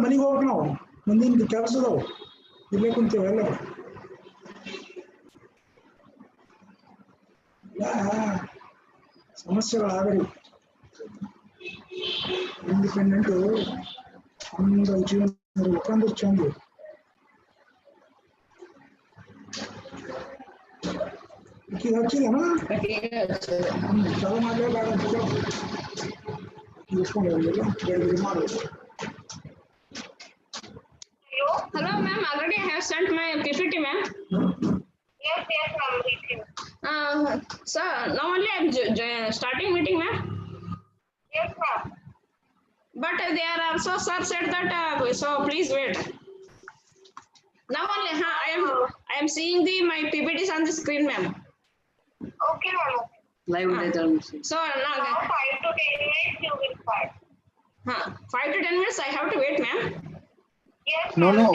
ಮನೆಗೆ ಹೋಗ್ಬೇಕು ನಾವು ಮುಂದಿನ ಕೆಲಸ ಅದಾವು ಇಲ್ಲೇ ಕುಂತೇವೆ ಎಲ್ಲ ಸಮಸ್ಯೆಗಳಾಗಲಿ ಇಂಡಿಪೆಂಡೆಂಟು ಒಂದು ಜೀವನ ಉಳ್ಕೊಂಡ್ರೆ ಚಂದ ಈಗ ಹಚ್ಚಿದೇನ ಚಲೋ ಮಾಡಲೇಬೇಡ ಇಸ್ಕೊಂಡು ಹೋಗಿಲ್ಲ ಮಾಡೋದು. Hello, ma'am. Already I have sent my PPT, ma'am. Yes, ma'am. Sir, now only I'm starting meeting, ma'am. Yes, ma'am. But they are also, sir said that, so please wait. Now only, I am seeing my PPTs on the screen, ma'am. Okay, ma'am. Live later. So now, 5 to 10 minutes you will start. 5 to 10 minutes I have to wait, ma'am. Yes, No, ma'am.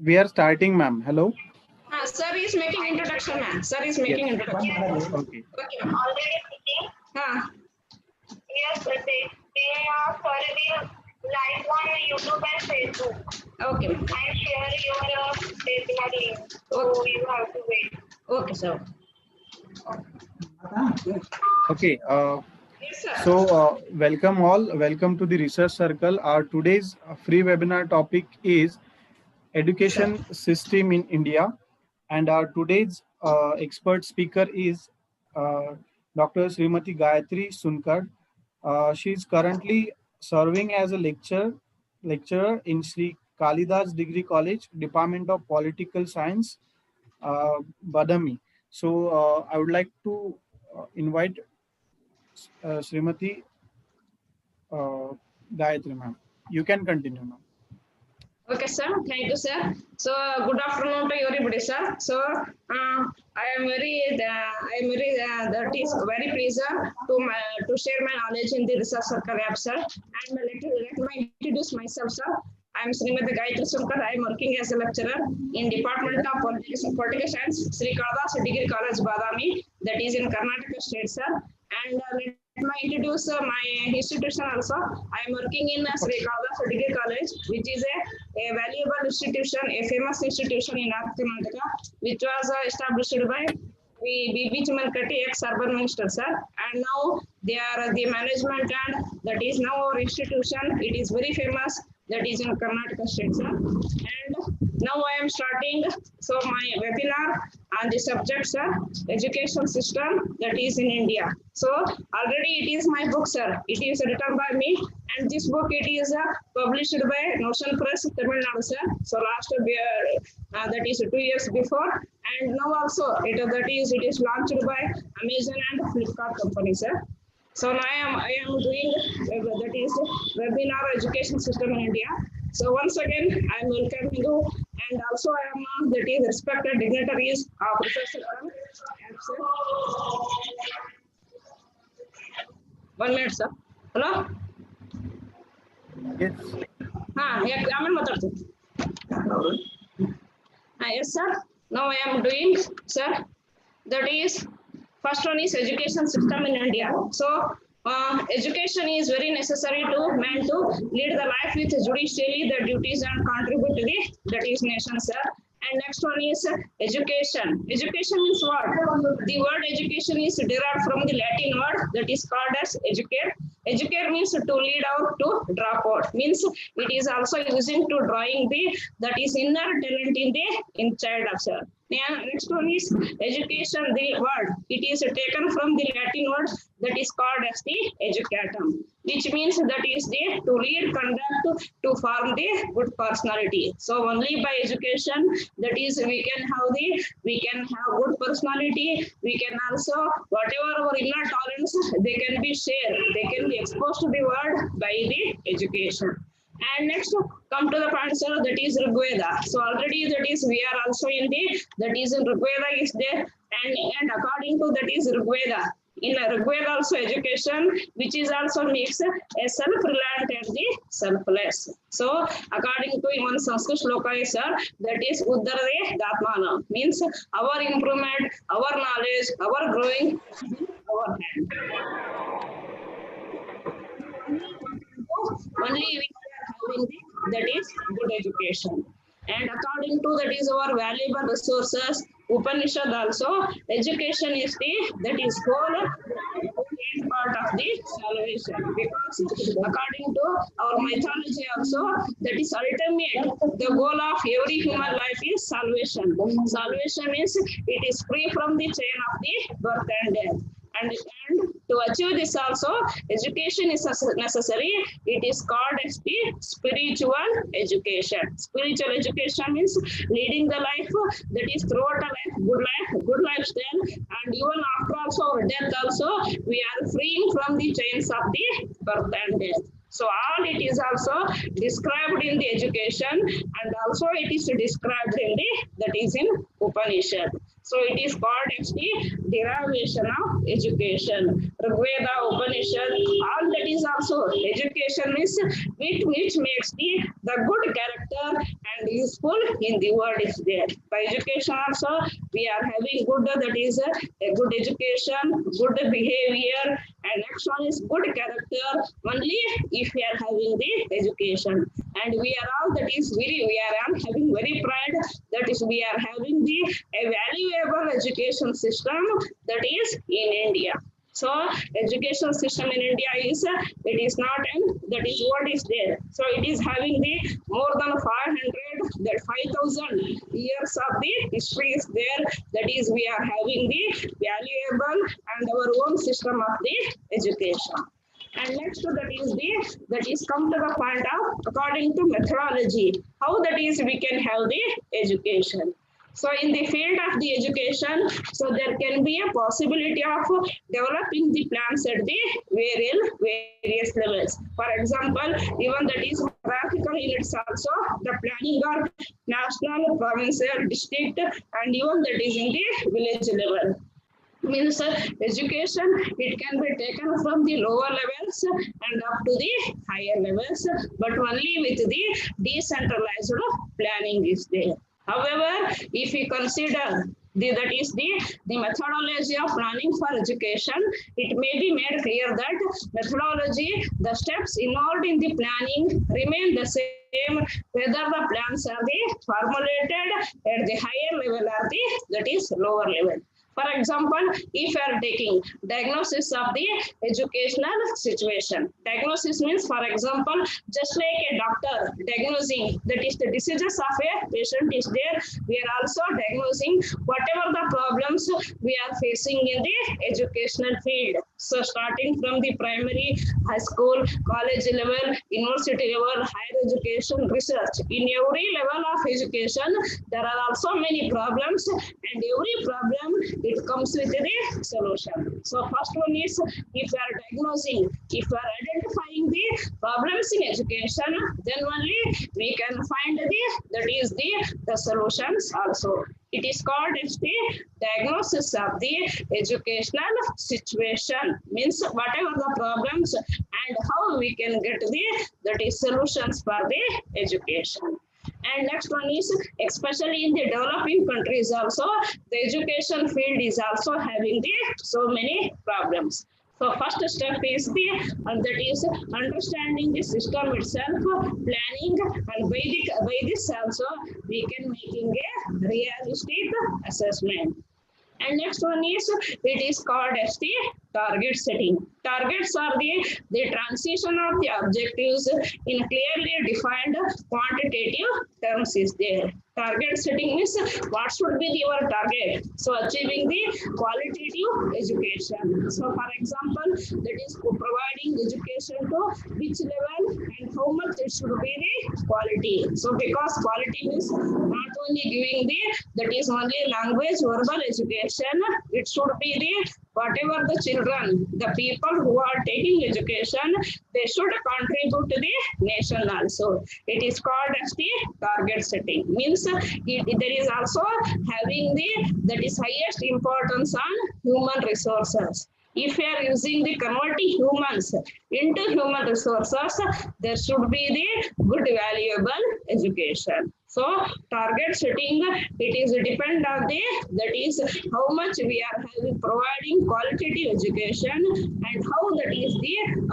we are starting, ma'am. Hello. Sir is making introduction, ma'am. Sir is making introduction. Okay. Okay, ma'am. Already speaking. Yes, but they are will live on YouTube and Facebook Okay, ma'am. and share your webinar link. So you have to wait. Okay, sir. Okay. Yes, sir. So welcome all. Welcome to the Research Circle. Our today's free webinar topic is education system in India, and our today's expert speaker is Dr. Srimati Gayatri Sunkar. She is currently serving as a lecturer in Sri Kalidas Degree College, Department of Political Science, Badami. So I would like to invite Srimati Gayatri, ma'am. You can continue now. Okay, sir. Thank you, sir. So, good afternoon to everybody, sir. So, I am very that is very pleased to share my knowledge in the Research Circle app, sir. And let me introduce myself, sir. I am Srimati Gayatri Sunkar. I am working as a lecturer in Department of Political Science, Sri Kalidas Degree College, Badami, that is in Karnataka State, sir. And let me introduce my institution also. I am working in Sri Kalidas Degree College, which is a valuable institution, a famous institution in North Karnataka, which was established by B.B. Chimalkatti, ex-urban minister, sir. And now they are the management, and that is now our institution. It is very famous. That is in Karnataka State, sir. And now I am starting my webinar on the subject, sir, education system that is in India. So already it is my book, sir. It is written by me, and this book it is published by Notion Press, Tamil Nadu, sir. So last year, that is 2 years before, and now also it is launched by Amazon and Flipkart company, sir. So now I am doing that is webinar education system in India. So once again I am welcoming you, and also I am that is respected dignitaries of Research Circle. 1 minute, sir. Hello. Yes. Yes, sir. Now I am doing, sir. That is. First one is education system in India. So, education is very necessary to man to lead the life with judicially the duties and contribute to that is nation, sir. And next one is education. Education means what? The word education is derived from the Latin word that is called as educate. Educate means to lead out to drop out. Means it is also using to drawing that is inner talent in child, sir. Next one is education, the word. It is taken from the Latin word that is called as the educatum, which means that is to lead, conduct, to form the good personality. So only by education, that is we can have good personality. We can also, whatever our inner talents, they can be shared. They can be exposed to the world by the education. And next, come to the point, sir, that is Rigveda. So already that is we are also in that is in Rigveda is there, and according to that is Rigveda. In Rigveda also education, which is also makes a self-reliant and the selfless. So according to one Sanskrit shloka is, sir, that is Uddarade Datmana, means our improvement, our knowledge, our growing, our hand. Only we are having the that is good education. And according to that is our valuable resources, Upanishad also, education is that is whole part of the salvation, because according to our mythology also, that is ultimate, the goal of every human life is salvation. Salvation means it is free from the chain of the birth and death. And to achieve this also, education is necessary. It is called as the spiritual education. Spiritual education means leading the life that is throughout a good lifestyle, and even after also our death also, we are freeing from the chains of the birth and death. So all it is also described in the education, and also it is described in the that is in Upanishad. So it is called as the derivation of education. Rigveda, Upanishad, all that is also education is which makes the good character and useful in the world is there. By education also we are having good, that is a good education, good behavior, and next one is good character only if we are having the education. And we are all that is we are all having very pride that is we are having the a valuable education system that is in India. So education system in India is it is not, and that is what is there. So it is having the more than 5,000 years of the history is there. That is we are having the valuable and our own system of the education. And next that is come to the point of according to methodology, how that is we can have the education. So in the field of the education, so there can be a possibility of developing the plans at the various levels. For example, even that is hierarchical units also, the planning or national, provincial, district, and even that is in the village level. Means education, it can be taken from the lower levels and up to the higher levels, but only with the decentralized planning is there. However, if we consider that is the methodology of planning for education, it may be made clear that methodology, the steps involved in the planning remain the same, whether the plans are formulated at the higher level or that is lower level. For example, if you are taking diagnosis of the educational situation, diagnosis means, for example, just like a doctor diagnosing that is the diseases of a patient is there, we are also diagnosing whatever the problems we are facing in the educational field. So starting from the primary, high school, college level, university level, higher education, research, in every level of education, there are also many problems, and every problem it comes with the solution. So first one is, if you are diagnosing, if you are identifying the problems in education, then only we can find the solutions also. It is called as the diagnosis of the educational situation, means whatever the problems and how we can get the solutions for the education. And next one is, especially in the developing countries also, the education field is also having so many problems. So first step is that is understanding the system itself, planning, and by this also we can making a realistic assessment. And next one is, it is called as the target setting. Targets are the transition of the objectives in clearly defined quantitative terms is there. Target setting means what should be your target. So achieving the qualitative education. So for example, that is providing education to which level and how much it should be the quality. So because quality means not only giving that is only language, verbal education, it should be whatever the children, the people who are taking education, they should contribute to the nation also. It is called as the target setting. Means there is also having that is highest importance on human resources. If we are using the converting humans into human resources, there should be the good valuable education. So target setting, it is depend on that is how much we are having providing qualitative education, and how that is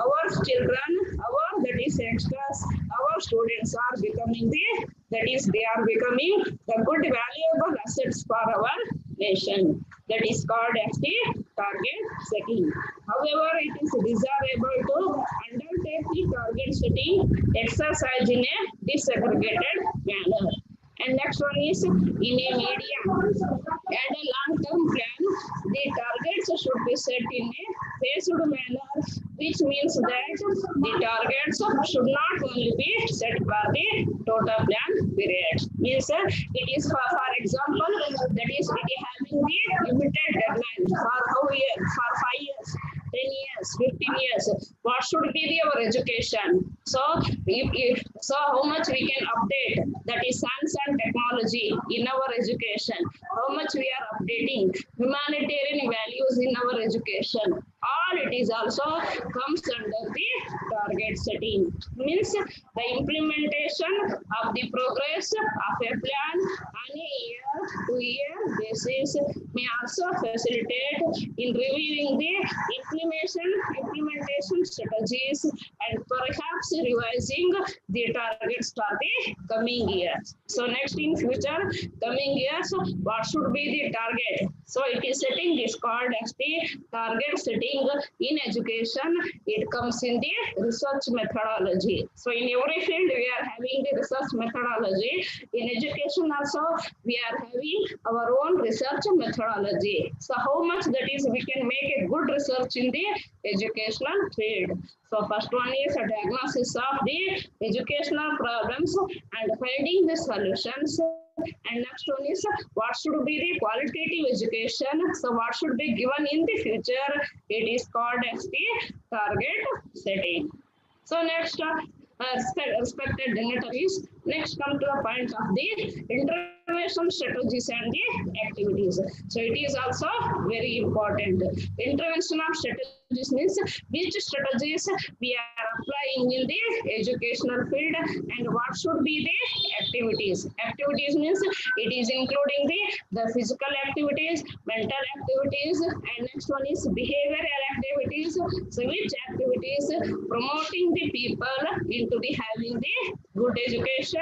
our children, our that is youngsters, our our students are becoming that is, they are becoming the good valuable assets for our nation. That is called as the target setting. However, it is desirable to undertake the target setting exercise in a disaggregated manner. And next one is in a medium and a long-term plan, the targets should be set in a phased manner, which means that the targets should not only be set for the total plan period. Means it is for example, that is it is having the limited deadline for how year, for 5 years, 10 years, 15 years. What should be our education? So, so how much we can update, that is science and technology in our education, how much we are updating humanitarian values in our education. All it is also comes under the target setting. Means the implementation of the progress of a plan on a year-to-year basis may also facilitate in reviewing the implementation strategies and perhaps revising the targets for the coming years. So next in future coming years, what should be the target? So it is setting this called as the target setting in education. It comes in the research methodology. So in every field we are having the research methodology. In education also we are having our own research methodology. So how much that is we can make a good research in the educational field. So first one is a diagnosis of the educational problems and finding the solutions. And next one is what should be the qualitative education. So what should be given in the future? It is called as the target setting. So next, respected dignitaries, next come to the point of the intervention strategies and the activities. So it is also very important. Intervention of strategies means which strategies we are applying in the educational field and what should be the activities. Activities means it is including the physical activities, mental activities, and next one is behavioral activities. So which activities promoting the people into the having the good education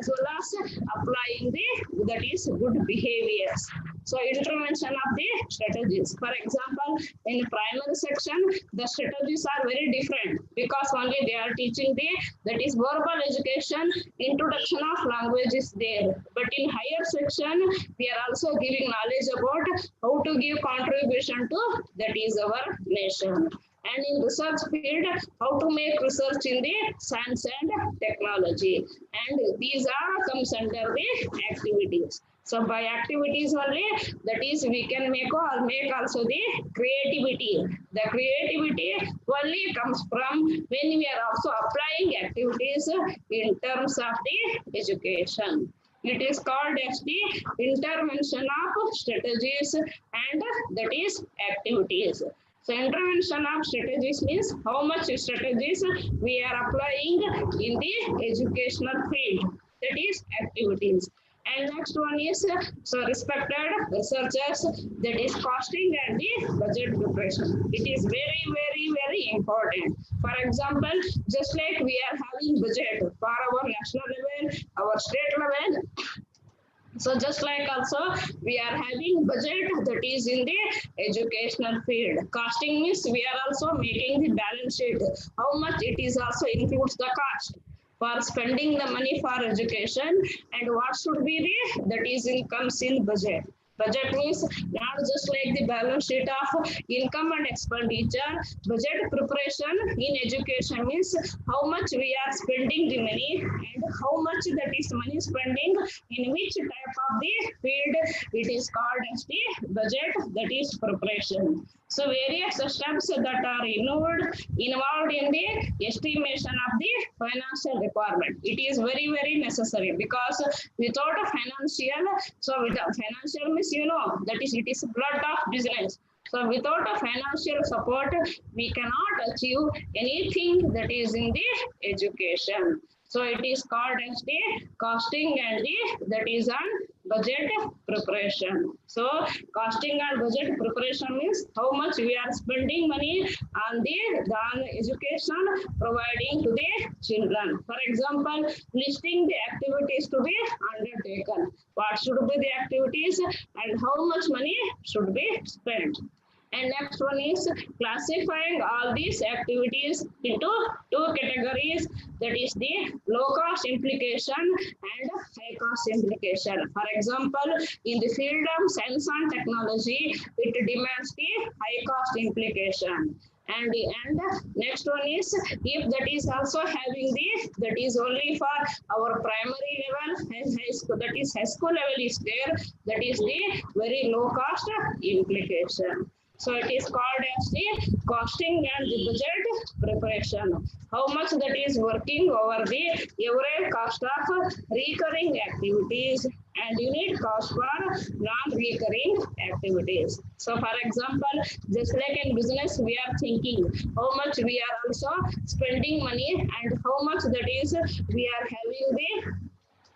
as well as applying the that is good behaviors. So intervention of the strategies. For example, in primary section, the strategies are very different because only they are teaching the that is verbal education, introduction of language is there. But in higher section, we are also giving knowledge about how to give contribution to that is our nation. And in research field, how to make research in the science and technology. And these are comes under the activities. So by activities only, that is we can make also the creativity. The creativity only comes from when we are also applying activities in terms of the education. It is called as the intervention of strategies and that is activities. So intervention of strategies means how much strategies we are applying in the educational field, that is activities. And next one is, so respected researchers, that is costing and the budget preparation. It is very important. For example, just like we are having budget for our national level, our state level, so just like also we are having budget that is in the educational field. Costing means we are also making the balance sheet. How much it is also includes the cost for spending the money for education and what should be the that is comes in budget. Budget means not just like the balance sheet of income and expenditure. Budget preparation in education means how much we are spending the money and how much that is money spending in which type of the field. It is called as the budget, that is preparation. So various steps that are involved in the estimation of the financial requirement. It is very necessary because without a financial, so without financial means that is it is blood of business. So without a financial support, we cannot achieve anything that is in the education. So it is called as the costing and the that is on budget preparation. So costing and budget preparation means how much we are spending money on the education providing to the children. For example, listing the activities to be undertaken. What should be the activities and how much money should be spent. And next one is classifying all these activities into two categories, that is the low cost implication and high cost implication. For example, in the field of science and technology, it demands the high cost implication. And next one is if that is also having the that is only for our primary level and high school, that is high school level is there, that is the very low cost implication. So it is called as the costing and the budget preparation. How much that is working over the average cost of recurring activities and unit cost for non-recurring activities. So for example, just like in business, we are thinking how much we are also spending money and how much that is we are having the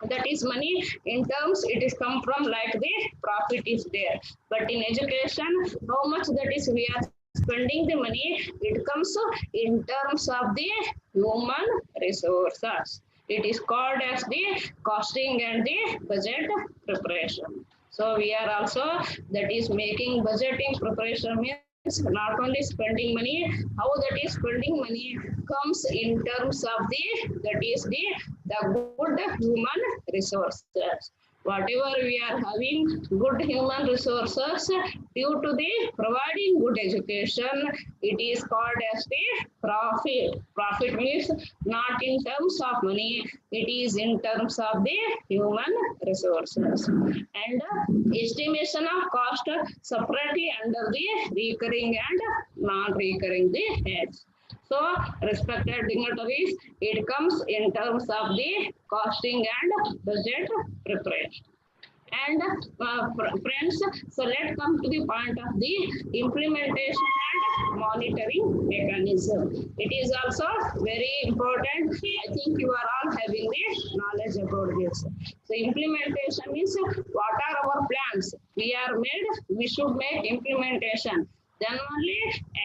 that is money in terms it is come from like the profit is there, but in education how much that is we are spending the money, it comes in terms of the human resources. It is called as the costing and the budget preparation. So we are also that is making budgeting preparation means not only spending money, how that is spending money comes in terms of the that is the good human resources. Whatever we are having good human resources due to the providing good education, it is called as the profit. Profit means not in terms of money, it is in terms of the human resources. And estimation of cost separately under the recurring and non-recurring the heads. So, respected dignitaries, it comes in terms of the costing and budget preparation. And friends, so let's come to the point of the implementation and monitoring mechanism. It is also very important. I think you are all having the knowledge about this. So implementation means what are our plans? We are made, we should make implementation. Then only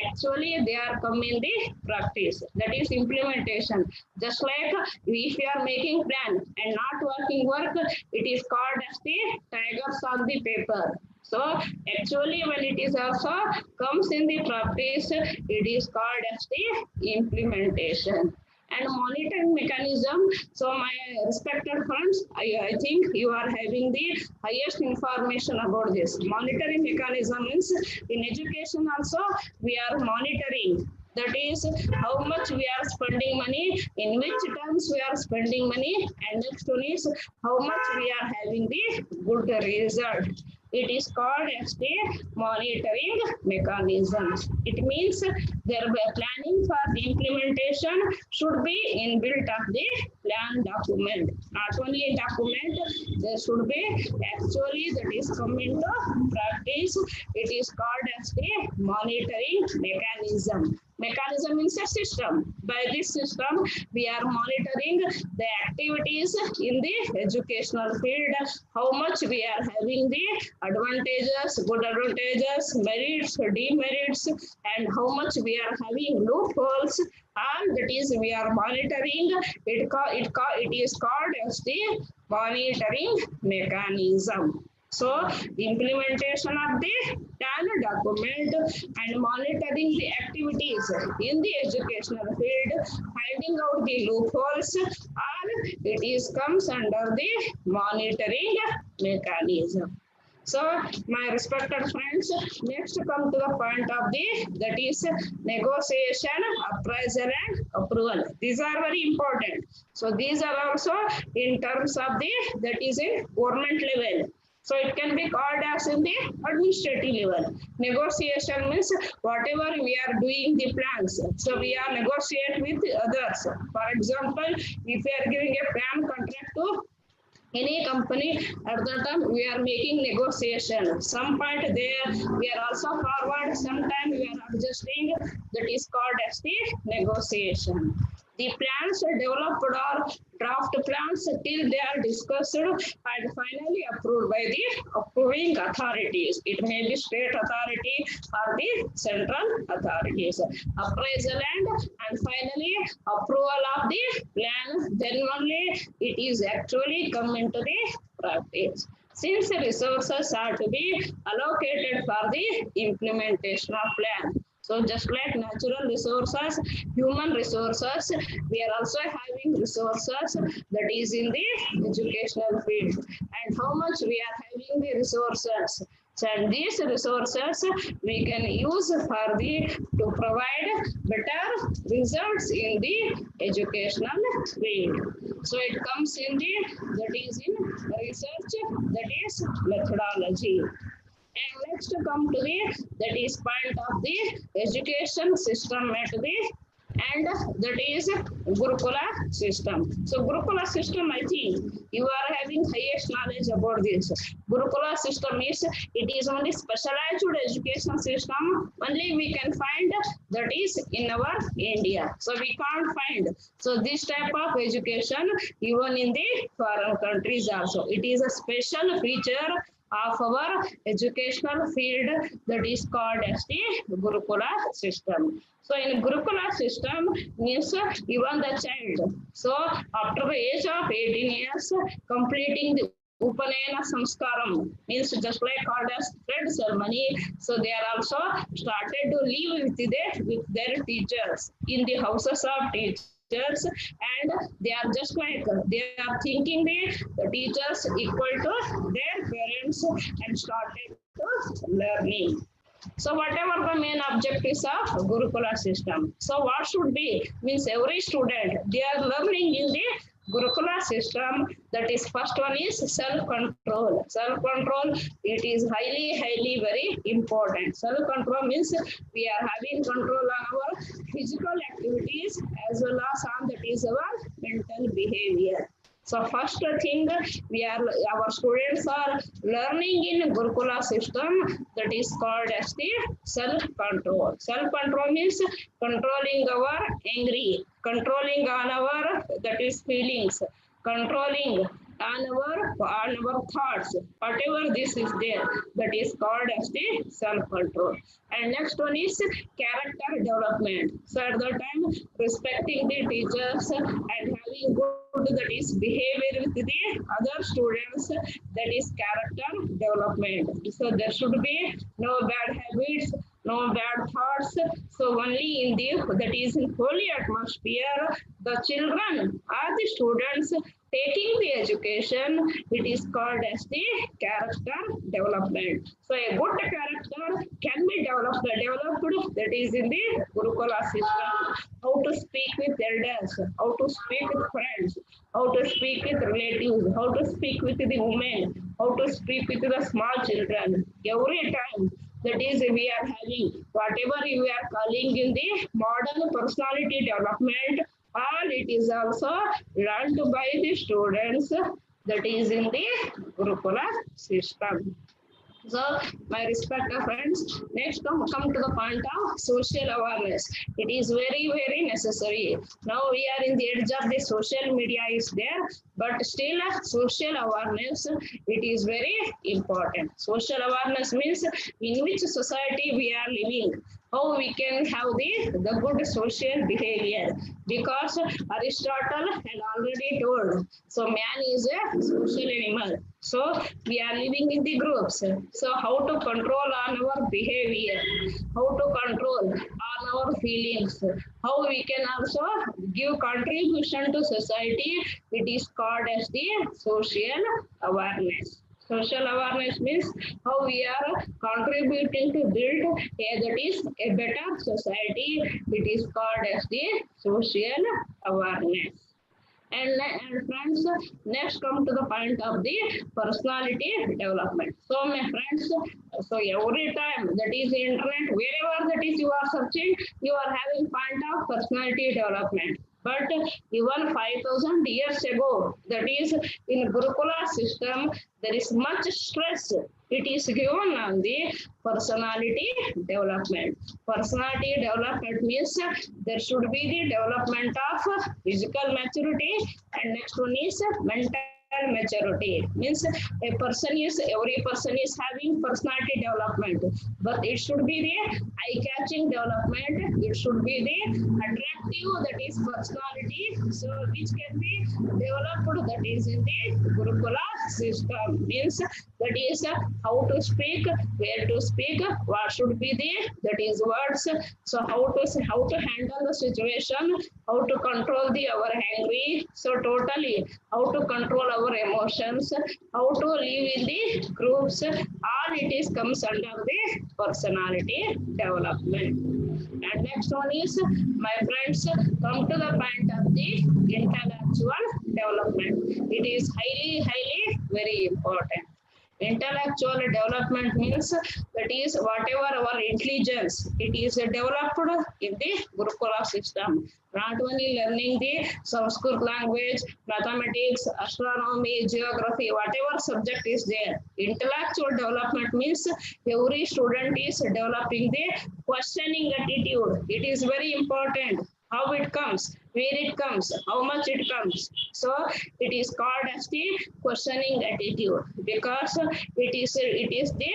actually they are coming the practice. That is implementation. Just like if we are making plan and not working work, it is called as the tigers on the paper. So actually when it is also comes in the practice, it is called as the implementation. And monitoring mechanism. So my respected friends, I think you are having the highest information about this. Monitoring mechanism means in education also we are monitoring. That is how much we are spending money, in which terms we are spending money, and next one is how much we are having the good result. It is called as the monitoring mechanism. It means their planning for the implementation should be inbuilt of the plan document. Not only a document, there should be actually that is come into practice. It is called as the monitoring mechanism. Mechanism means a system. By this system, we are monitoring the activities in the educational field, how much we are having the advantages, good advantages, merits, demerits, and how much we are having loopholes. And that is we are monitoring. It is called as the monitoring mechanism. So implementation of the plan document and monitoring the activities in the educational field, finding out the loopholes, and it is comes under the monitoring mechanism. So my respected friends, next come to the point of the that is negotiation, appraisal and approval. These are very important. So these are also in terms of the that is a government level. So it can be called as in the administrative level. Negotiation means whatever we are doing the plans. So we are negotiate with others. For example, if we are giving a plan contract to any company, at that time we are making negotiation. Some point there we are also forward, sometimes we are adjusting. That is called as the negotiation. The plans are developed or draft plans till they are discussed and finally approved by the approving authorities. It may be state authority or the central authorities. Appraisal and finally approval of the plan, then only it is actually come into the practice. Since the resources are to be allocated for the implementation of plan. So just like natural resources, human resources, we are also having resources that is in the educational field. And how much we are having the resources. So these resources we can use for the to provide better results in the educational field. So it comes in the that is in research, that is methodology. And next come to the that is point of the education system at the and that is Gurukula system. So Gurukula system, I think you are having highest knowledge about this. Gurukula system is, it is only specialized education system, only we can find that is in our India. So we can't find. So this type of education even in the foreign countries also. It is a special feature of our educational field that is called as the Gurukula system. So in Gurukula system means even the child. So after the age of 18 years, completing the Upanayana Samskaram means just like called as thread ceremony. So they are also started to live with their teachers in the houses of teachers. And they are just like they are thinking the teachers equal to their parents and started to learning. So whatever the main objectives of Gurukula system. So what should be means every student they are learning in the Gurukula system. That is first one is self-control. Self-control, it is highly very important. Self-control means we are having control on our physical activities as well as on that is our mental behavior. So first thing our students are learning in Gurukula system that is called as the self-control. Self-control means controlling our angry, controlling on our that is feelings, controlling on our thoughts, whatever this is there, that is called as the self-control. And next one is character development. So at the time, respecting the teachers and having good that is behavior with the other students, that is character development. So there should be no bad habits, no bad thoughts. So only in the that is in holy atmosphere, the children or the students taking the education, it is called as the character development. So a good character can be developed that is in the Gurukula system. How to speak with elders, how to speak with friends, how to speak with relatives, how to speak with the women, how to speak with the small children. Every time that is we are having whatever we are calling in the modern personality development, all it is also learned by the students that is in the Gurukula system. So, my respected friends, next come to the point of social awareness. It is very necessary. Now we are in the edge of the social media is there, but still social awareness, it is very important. Social awareness means in which society we are living, how we can have the good social behavior, because Aristotle had already told, so man is a social animal. So we are living in the groups. So how to control on our behavior, how to control on our feelings, how we can also give contribution to society, it is called as the social awareness. Social awareness means how we are contributing to build that is a better society. It is called as the social awareness. And friends, next come to the point of the personality development. So my friends, so every time that is the internet, wherever that is you are searching, you are having point of personality development. But even 5,000 years ago, that is in Gurukula system, there is much stress. It is given on the personality development. Personality development means there should be the development of physical maturity, and next one is mental maturity. Means every person is having personality development, but it should be the eye-catching development. It should be the attractive, that is personality, so which can be developed, that is in the Gurukula system. Means that is how to speak, where to speak, what should be the, that is words. So how to handle the situation, how to control the our angry. So totally how to control our emotions, how to live in the groups. All it is comes under the personality development. And next one is, my friends, come to the point of the intellectual development. It is highly very important. Intellectual development means that is whatever our intelligence, it is developed in the Gurukula system. Not only learning the Sanskrit language, mathematics, astronomy, geography, whatever subject is there. Intellectual development means every student is developing the questioning attitude. It is very important. How it comes, where it comes, how much it comes. So it is called as the questioning attitude, because it is the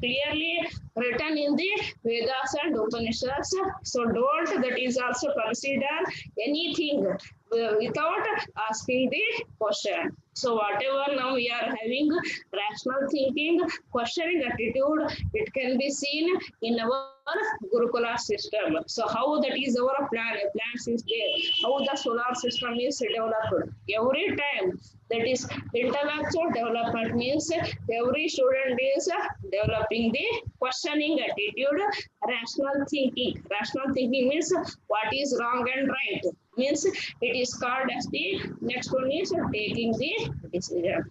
clearly written in the Vedas and Upanishads. So don't that is also consider anything without asking the question. So whatever now we are having rational thinking, questioning attitude, it can be seen in our Gurukula system. So how that is our plans is there, how the solar system is developed. Every time that is intellectual development means every student is developing the questioning attitude, rational thinking. Rational thinking means what is wrong and right. Means it is called as the next one is taking the decision.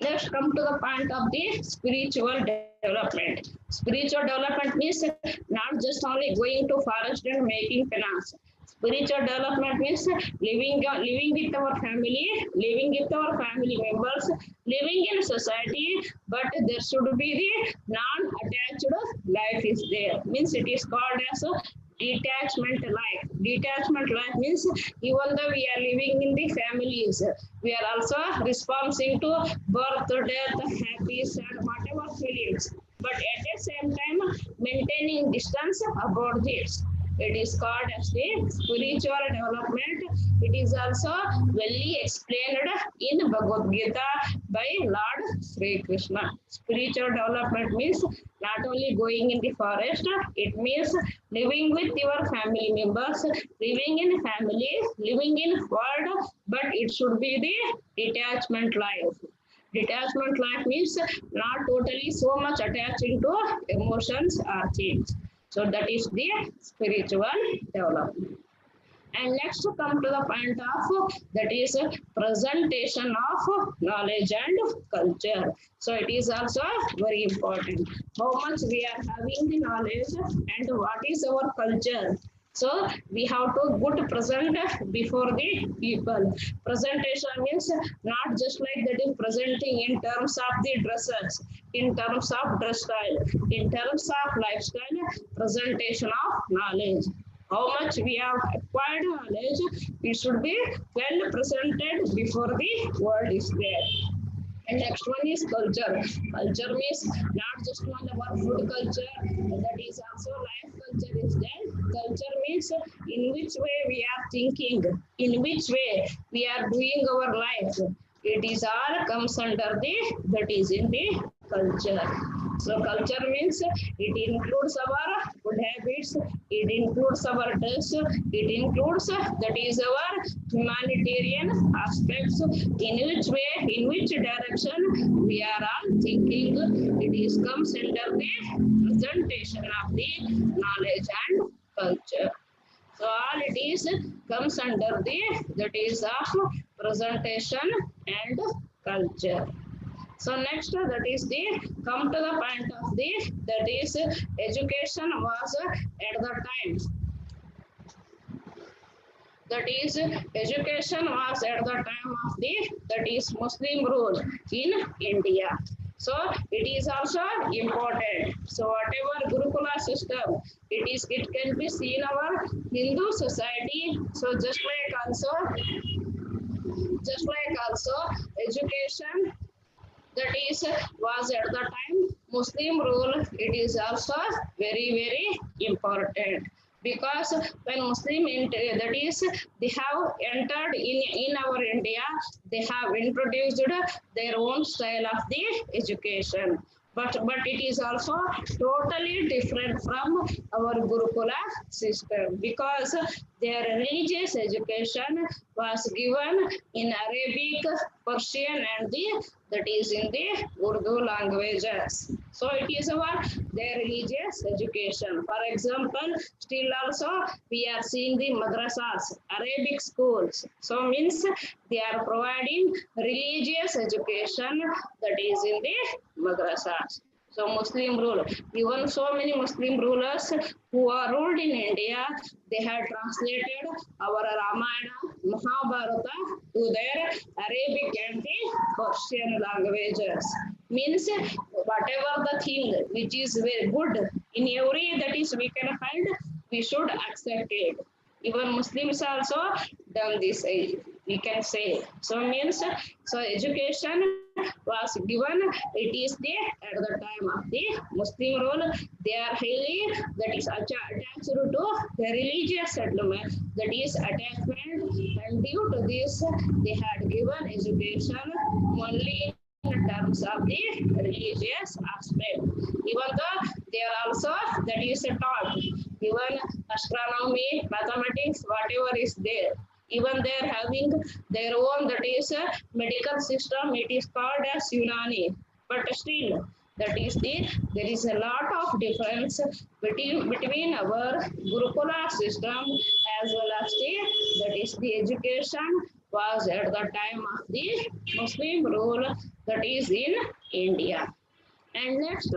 Let's come to the point of the spiritual development. Spiritual development means not just only going to forest and making finance. Spiritual development means living with our family, living with our family members, living in society, but there should be the non-attached life is there. Means it is called as a detachment life. Detachment life means even though we are living in the families, we are also responsible to birth, death, happy, sad, whatever feelings. But at the same time, maintaining distance about this. It is called as the spiritual development. It is also well explained in Bhagavad Gita by Lord Sri Krishna. Spiritual development means not only going in the forest, it means living with your family members, living in family, living in world, but it should be the detachment life. Detachment life means not totally so much attaching to emotions or things. So that is the spiritual development. And next to come to the point of that is presentation of knowledge and culture. So it is also very important. How much we are having the knowledge and what is our culture. So we have to good present before the people. Presentation means not just like that is presenting in terms of the dresses, in terms of dress style, in terms of lifestyle, presentation of knowledge. How much we have acquired knowledge, it should be well presented before the world is there. And next one is culture. Culture means not just one our food culture, that is also life culture is there. Culture means in which way we are thinking, in which way we are doing our life. It is all comes under the, that is in the culture. So culture means it includes our food habits, it includes our dress, it includes that is our humanitarian aspects, in which way, in which direction we are all thinking. It is comes under the presentation of the knowledge and culture. So all it is comes under the, that is of presentation and culture. So next that is the come to the point of the, that is education was at the time. That is, education was at the time of the, that is Muslim rule in India. So it is also important. So whatever Gurukula system, it can be seen our Hindu society. So just like also education, that is was at the time Muslim rule, it is also very important, because when that is they have entered in our India, they have introduced their own style of the education. But it is also totally different from our Gurukula system, because their religious education was given in Arabic, Persian, and that is in the Urdu languages. So it is about their religious education. For example, still also we are seeing the madrasas, Arabic schools. So means they are providing religious education, that is in the madrasas. So Muslim rule, even so many Muslim rulers who are ruled in India, they had translated our Ramayana, Mahabharata to their Arabic and the Persian languages. Means whatever the thing which is very good in every, that is we can find, we should accept it. Even Muslims also done this, we can say. So means, so education was given, it is there at the time of the Muslim rule. They are highly, that is attached to the religious settlement, that is attachment, and due to this they had given education only in terms of the religious aspect. Even though they are also, that is taught, even astronomy, mathematics, whatever is there, even they are having their own, that is medical system, it is called as Unani. But still, that is there is a lot of difference between our Gurukula system as well as that is the education was at the time of the Muslim rule, that is in India. And next,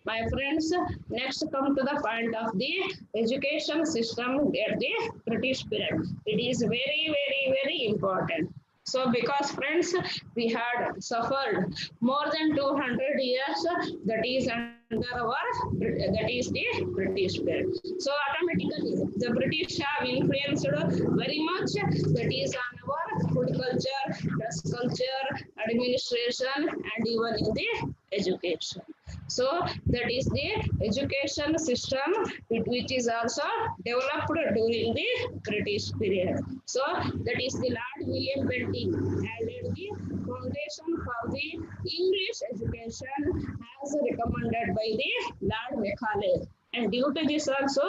my friends, next come to the point of the education system at the British period. It is very important. So because friends, we had suffered more than 200 years, that is under our, that is the British period. So automatically, the British have influenced very much, that is on our food culture, dress culture, administration, and even in the education. So that is the education system which is also developed during the British period. So that is the Lord William Bentinck added the foundation for the English education as recommended by the Lord Macaulay. And due to this also,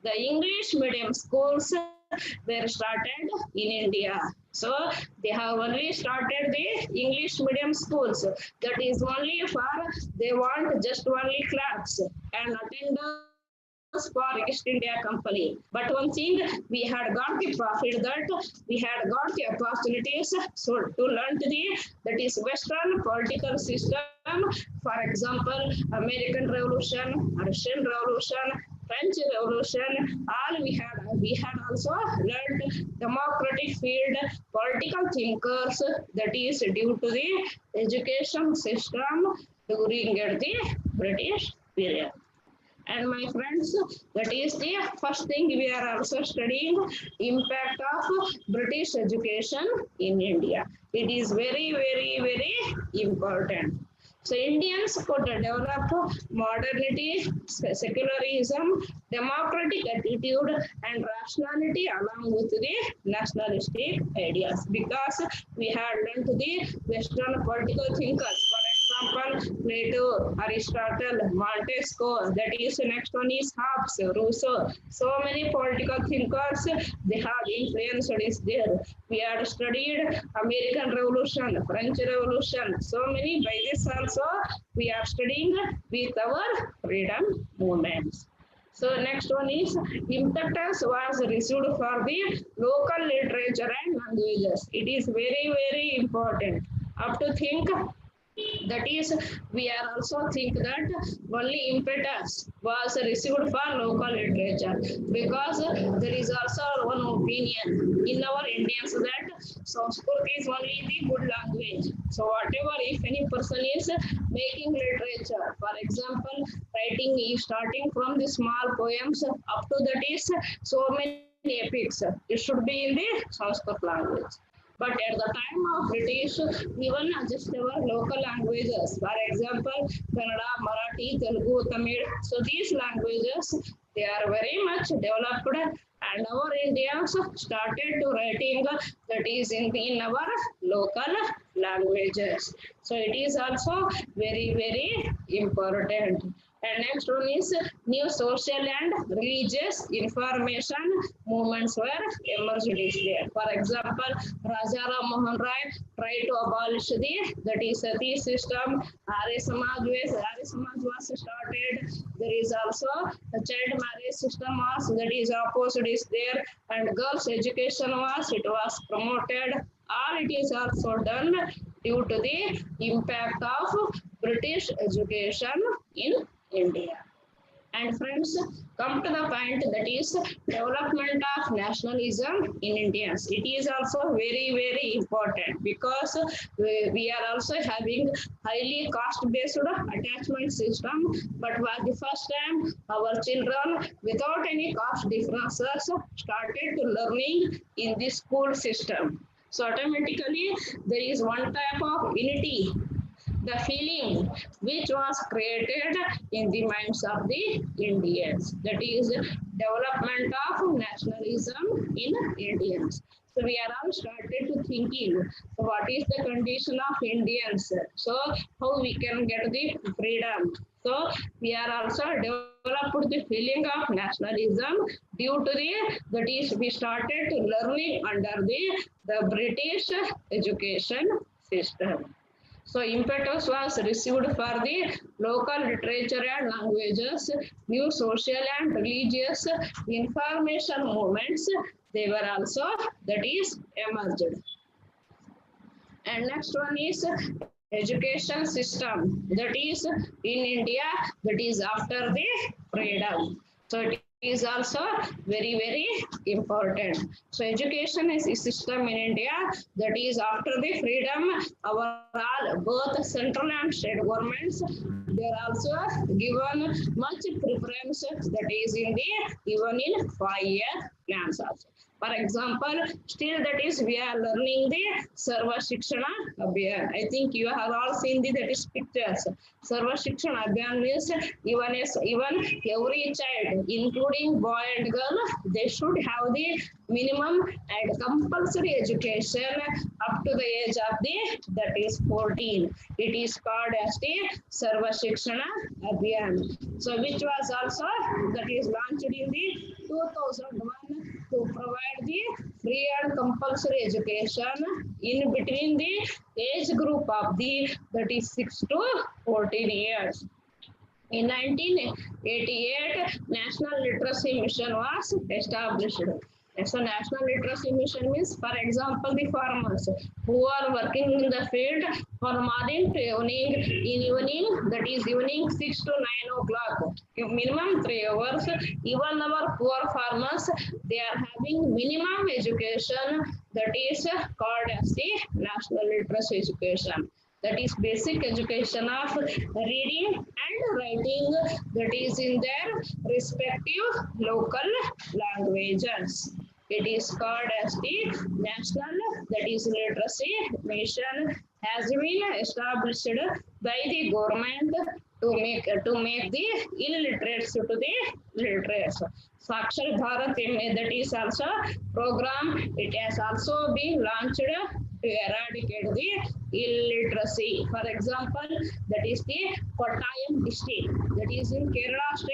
the English medium schools were started in India. So they have only started the English medium schools. That is only for, they want just only clerks and attendants for East India Company. But one thing, we had got the profit, that we had got the opportunities so to learn that is Western political system. For example, American Revolution, Russian Revolution, French Revolution, all we had also learned democratic field, political thinkers, that is due to the education system during the British period. And my friends, that is the first thing we are also studying, impact of British education in India. It is very important. So Indians could develop modernity, secularism, democratic attitude, and rationality along with the nationalistic ideas, because we had learned the Western political thinkers. For example, Plato, Aristotle, Montesquieu, that is next one is Hobbes, Rousseau. So many political thinkers, they have influence is there. We have studied American Revolution, French Revolution, so many. By this also, we are studying with our freedom movements. So next one is importance was received for the local literature and languages. It is very important. Up to think That is, we are also think that only impetus was received for local literature, because there is also one opinion in our Indians that Sanskrit is only the good language. So whatever, if any person is making literature, for example, writing is starting from the small poems up to that is so many epics, it should be in the Sanskrit language. But at the time of British, even just our local languages, for example, Kannada, Marathi, Telugu, Tamil, so these languages, they are very much developed, and our Indians started to writing that is in our local languages. So it is also very, very important. And next one is new social and religious information movements were emerged is there. For example, Raja Ram Mohan Rai tried to abolish that is Sati system. Arya Samaj was started. There is also a child marriage system was that is opposite is there, and girls education it was promoted. All it is also done due to the impact of British education in India. And friends, come to the point that is development of nationalism in Indians. It is also very, very important, because we are also having highly caste-based attachment system. But was the first time our children without any caste differences started to learning in the school system. So automatically there is one type of unity, the feeling which was created in the minds of the Indians. That is development of nationalism in Indians. So we are all started to thinking, so what is the condition of Indians? So how we can get the freedom? So we are also developed the feeling of nationalism due to that is we started learning under the British education system. So impetus was received for the local literature and languages, new social and religious information movements. They were also that is emerged. And next one is education system, that is in India, that is after the freedom. So it is also very, very important. So education is a system in India, that is after the freedom, our all both central and state governments, they are also given much preference, that is in the even in 5-year plans also. For example, still that is we are learning the Sarva Shikshana Abhiyan. I think you have all seen that is pictures. Sarva Shikshana Abhiyan means even every child, including boy and girl, they should have the minimum and compulsory education up to the age of that is 14. It is called as the Sarva Shikshana Abhiyan. So which was also that is launched in the 2001 to provide the free and compulsory education in between the age group of that is 6 to 14 years. In 1988, National Literacy Mission was established. So National Literacy Mission means, for example, the farmers who are working in the field from morning to evening, that is evening 6 to 9 o'clock, minimum 3 hours. Even our poor farmers, they are having minimum education, that is called as the National Literacy Education. That is basic education of reading and writing, that is in their respective local languages. It is called as the National, that is Literacy Mission, has been established by the government to make the illiterates to the literates. Sakshar Bharat, that is also program. It has also been launched to eradicate the illiteracy. For example, that is the Kottayam district, that is in Kerala state.